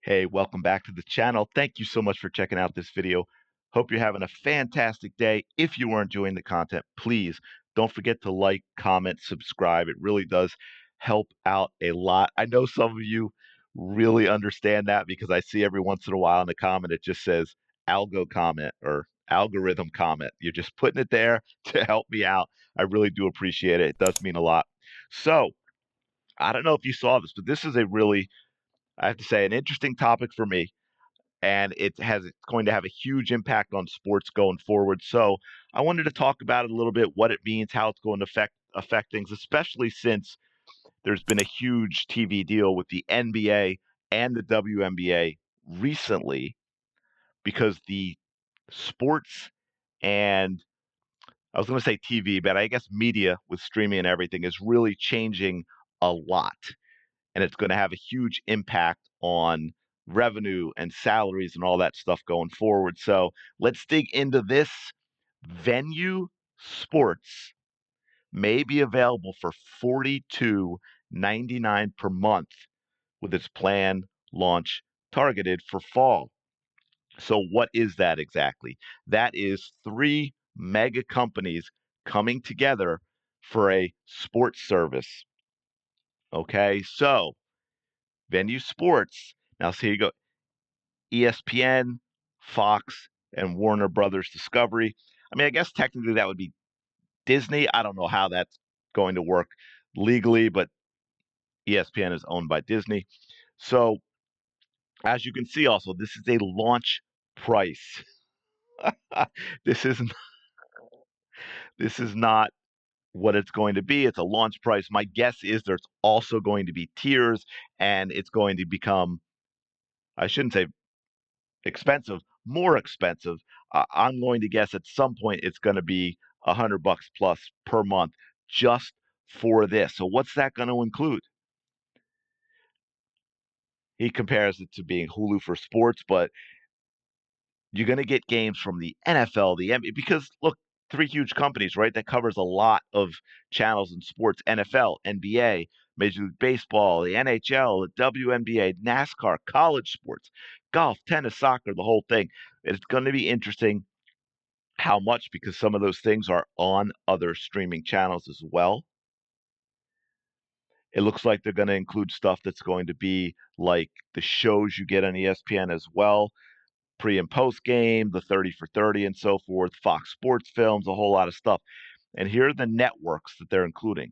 Hey, welcome back to the channel. Thank you so much for checking out this video. Hope you're having a fantastic day. If you are enjoying the content, please don't forget to like, comment, subscribe. It really does help out a lot. I know some of you really understand that because I see every once in a while in the comment it just says algo comment or algorithm comment. You're just putting it there to help me out. I really do appreciate it. It does mean a lot. So, I don't know if you saw this, but this is a really, I have to say, an interesting topic for me, and it's going to have a huge impact on sports going forward. So I wanted to talk about it a little bit, what it means, how it's going to affect things, especially since there's been a huge TV deal with the NBA and the WNBA recently, because the sports and I was going to say TV, but I guess media with streaming and everything is really changing a lot, and it's going to have a huge impact on revenue and salaries and all that stuff going forward. So let's dig into this. Venu Sports may be available for $42.99 per month with its planned launch targeted for fall. So what is that exactly? That is three mega companies coming together for a sports service. Okay, so Venue Sports. Now, so here you go. ESPN, Fox, and Warner Brothers Discovery. I mean, I guess technically that would be Disney. I don't know how that's going to work legally, but ESPN is owned by Disney. So, as you can see, also, this is a launch price. this isn't. This is not what it's going to be. It's a launch price. My guess is there's also going to be tiers, and it's going to become. I shouldn't say expensive, more expensive. I'm going to guess at some point it's going to be $100 plus per month just for this. So what's that going to include? He compares it to being Hulu for sports, but you're going to get games from the NFL, the NBA, because look, three huge companies, right? That covers a lot of channels in sports: NFL, NBA, Major League Baseball, the NHL, the WNBA, NASCAR, college sports, golf, tennis, soccer, the whole thing. It's going to be interesting how much, because some of those things are on other streaming channels as well. It looks like they're going to include stuff that's going to be like the shows you get on ESPN as well, pre and post game, the 30 for 30 and so forth, Fox Sports Films, a whole lot of stuff. And here are the networks that they're including.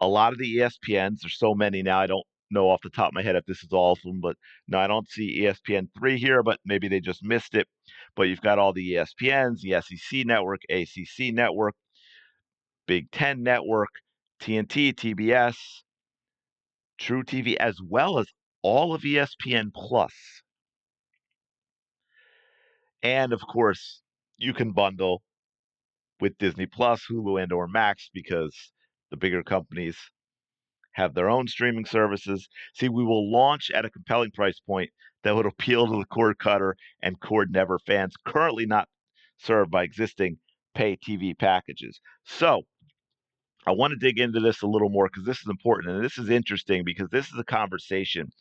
A lot of the ESPNs, there's so many now, I don't know off the top of my head if this is all of them, but no, I don't see ESPN3 here, but maybe they just missed it. But you've got all the ESPNs, the SEC network, ACC network, Big Ten network, TNT, TBS, True TV, as well as all of ESPN Plus. And of course, you can bundle with Disney Plus, Hulu, and or Max, because the bigger companies have their own streaming services. See, we will launch at a compelling price point that would appeal to the cord cutter and cord never fans currently not served by existing pay TV packages. So I want to dig into this a little more because this is important and this is interesting, because this is a conversation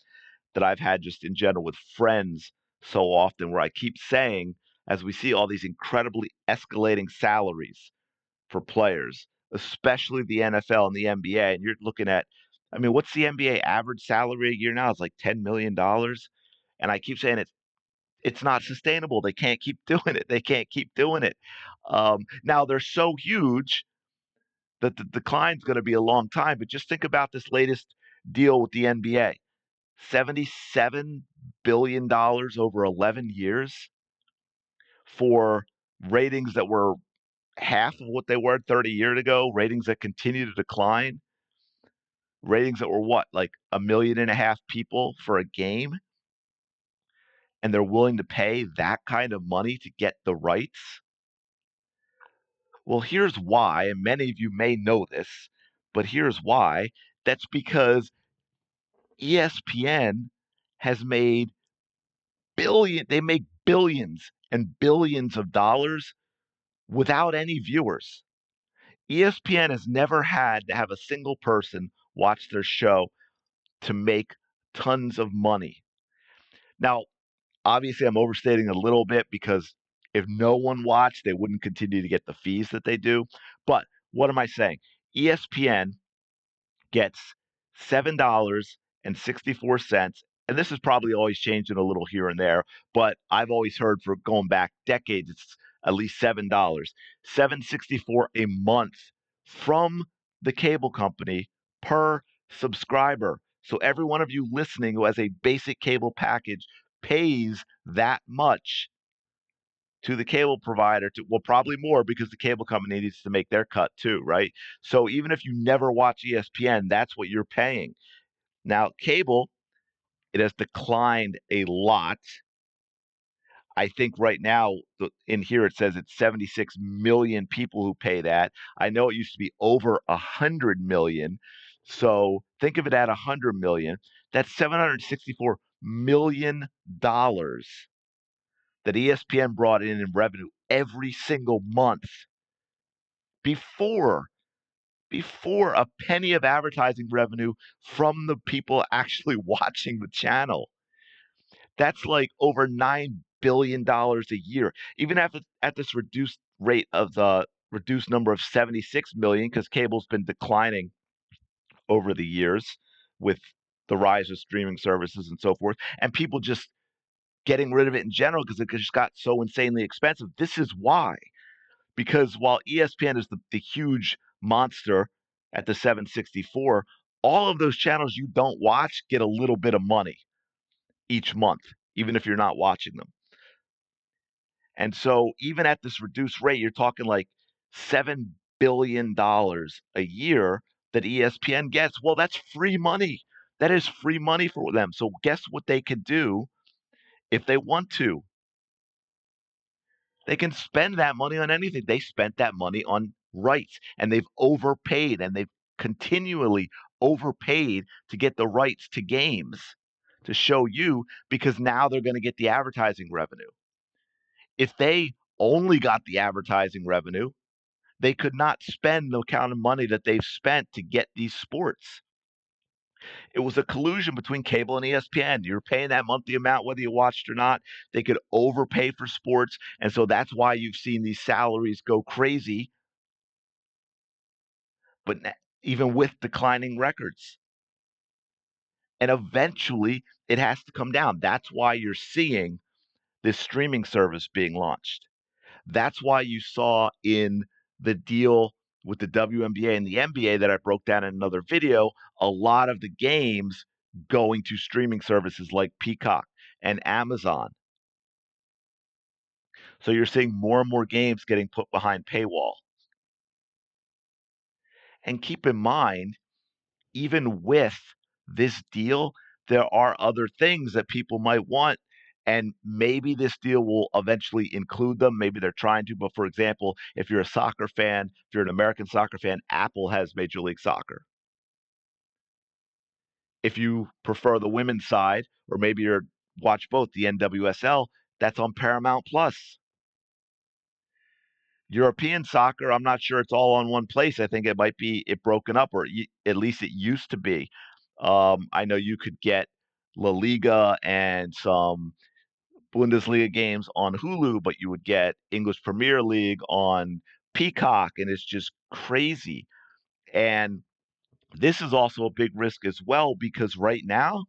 that I've had just in general with friends so often, where I keep saying, as we see all these incredibly escalating salaries for players, especially the NFL and the NBA, and you're looking at, I mean, what's the NBA average salary a year now? It's like $10 million. And I keep saying it's not sustainable. They can't keep doing it. They can't keep doing it. Now they're so huge that the decline's going to be a long time. But just think about this latest deal with the NBA: $77 billion over 11 years for ratings that were half of what they were 30 years ago, ratings that continue to decline, ratings that were what, like 1.5 million people for a game, and they're willing to pay that kind of money to get the rights. Well, here's why, and many of you may know this, but here's why. That's because ESPN has made they make billions and billions of dollars without any viewers. ESPN has never had to have a single person watch their show to make tons of money. Now, obviously, I'm overstating a little bit because if no one watched, they wouldn't continue to get the fees that they do. But what am I saying? ESPN gets $7.64. And this is probably always changing a little here and there, but I've always heard for going back decades, it's at least $7. 7.64 a month from the cable company per subscriber. So every one of you listening who has a basic cable package pays that much to the cable provider to, well, probably more because the cable company needs to make their cut too, right? So even if you never watch ESPN, that's what you're paying. Now, cable, it has declined a lot. I think right now in here it says it's 76 million people who pay that. I know it used to be over 100 million. So think of it at 100 million. That's $764 million that ESPN brought in revenue every single month before before a penny of advertising revenue from the people actually watching the channel. That's like over $9 billion a year. Even at this reduced rate of the reduced number of 76 million, because cable's been declining over the years with the rise of streaming services and so forth, and people just getting rid of it in general because it just got so insanely expensive. This is why. Because while ESPN is the huge monster at the 764, all of those channels you don't watch get a little bit of money each month, even if you're not watching them. And so even at this reduced rate, you're talking like $7 billion a year that ESPN gets. Well, that's free money. That is free money for them. So guess what they could do if they want to? They can spend that money on anything. They spent that money on rights, and they've overpaid, and they've continually overpaid to get the rights to games to show you because now they're going to get the advertising revenue. If they only got the advertising revenue, they could not spend the kind of money that they've spent to get these sports. It was a collusion between cable and ESPN. You're paying that monthly amount whether you watched or not. They could overpay for sports, and so that's why you've seen these salaries go crazy. But even with declining records, and eventually it has to come down. That's why you're seeing this streaming service being launched. That's why you saw in the deal with the WNBA and the NBA that I broke down in another video, a lot of the games going to streaming services like Peacock and Amazon. So you're seeing more and more games getting put behind paywall. And keep in mind, even with this deal, there are other things that people might want. And maybe this deal will eventually include them. Maybe they're trying to. But for example, if you're a soccer fan, if you're an American soccer fan, Apple has Major League Soccer. If you prefer the women's side, or maybe you're watch both the NWSL, that's on Paramount Plus. European soccer, I'm not sure it's all on one place. I think it might be it broken up, or at least it used to be. I know you could get La Liga and some Bundesliga games on Hulu, but you would get English Premier League on Peacock, and it's just crazy. And this is also a big risk as well because right now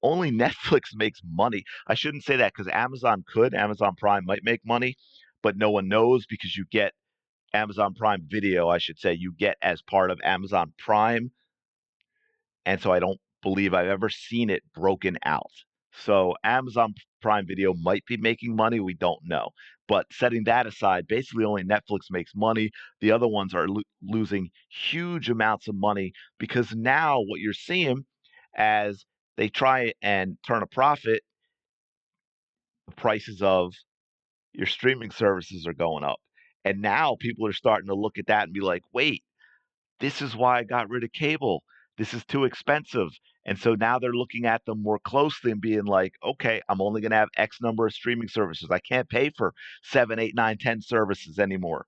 only Netflix makes money. I shouldn't say that because Amazon could. Amazon Prime might make money, but no one knows because you get Amazon Prime Video, I should say, you get as part of Amazon Prime. And so I don't believe I've ever seen it broken out. So Amazon Prime Video might be making money. We don't know. But setting that aside, basically only Netflix makes money. The other ones are losing huge amounts of money because now what you're seeing as they try and turn a profit, the prices of your streaming services are going up. And now people are starting to look at that and be like, wait, this is why I got rid of cable. This is too expensive. And so now they're looking at them more closely and being like, okay, I'm only going to have X number of streaming services. I can't pay for 7, 8, 9, 10 services anymore.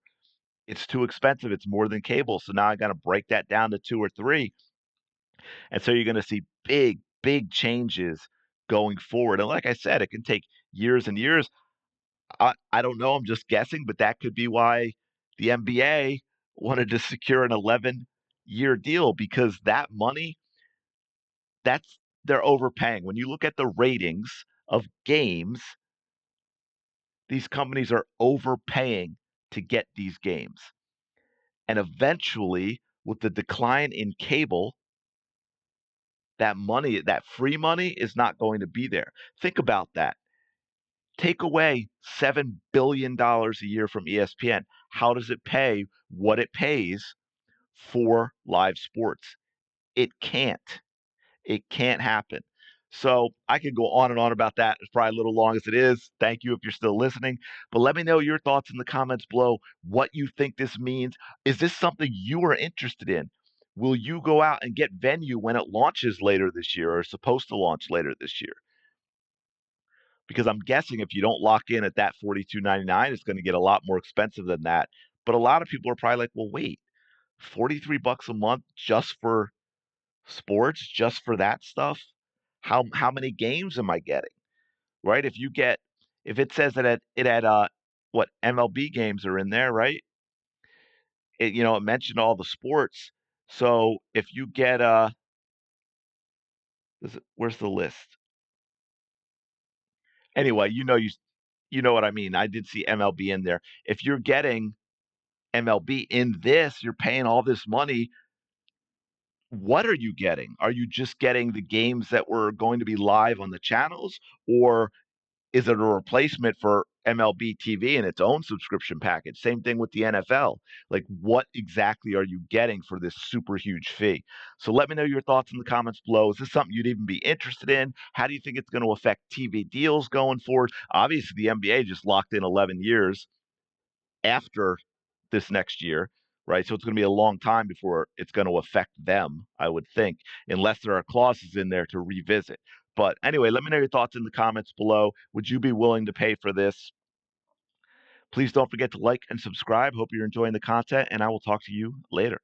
It's too expensive. It's more than cable. So now I got to break that down to 2 or 3. And so you're going to see big, big changes going forward. And like I said, it can take years and years. I don't know. I'm just guessing, but that could be why the NBA wanted to secure an 11-year deal, because that money, that's they're overpaying. When you look at the ratings of games, these companies are overpaying to get these games. And eventually, with the decline in cable, that money, that free money, is not going to be there. Think about that. Take away $7 billion a year from ESPN. How does it pay what it pays for live sports? It can't. It can't happen. So I could go on and on about that. It's probably a little long as it is. Thank you if you're still listening. But let me know your thoughts in the comments below, what you think this means. Is this something you are interested in? Will you go out and get Venu when it launches later this year, or is supposed to launch later this year? Because I'm guessing if you don't lock in at that $42.99, it's going to get a lot more expensive than that. But a lot of people are probably like, well, wait, 43 bucks a month just for sports, just for that stuff? How many games am I getting? Right? If it says that it had what MLB games are in there, right? It mentioned all the sports. So if you get where's the list? Anyway, you know what I mean. I did see MLB in there. If you're getting MLB in this, you're paying all this money. What are you getting? Are you just getting the games that were going to be live on the channels, or is it a replacement for MLB TV and its own subscription package? Same thing with the NFL. Like, what exactly are you getting for this super huge fee? So let me know your thoughts in the comments below. Is this something you'd even be interested in? How do you think it's going to affect TV deals going forward? Obviously, the NBA just locked in 11 years after this next year, right? So it's going to be a long time before it's going to affect them, I would think, unless there are clauses in there to revisit. But anyway, let me know your thoughts in the comments below. Would you be willing to pay for this? Please don't forget to like and subscribe. Hope you're enjoying the content, and I will talk to you later.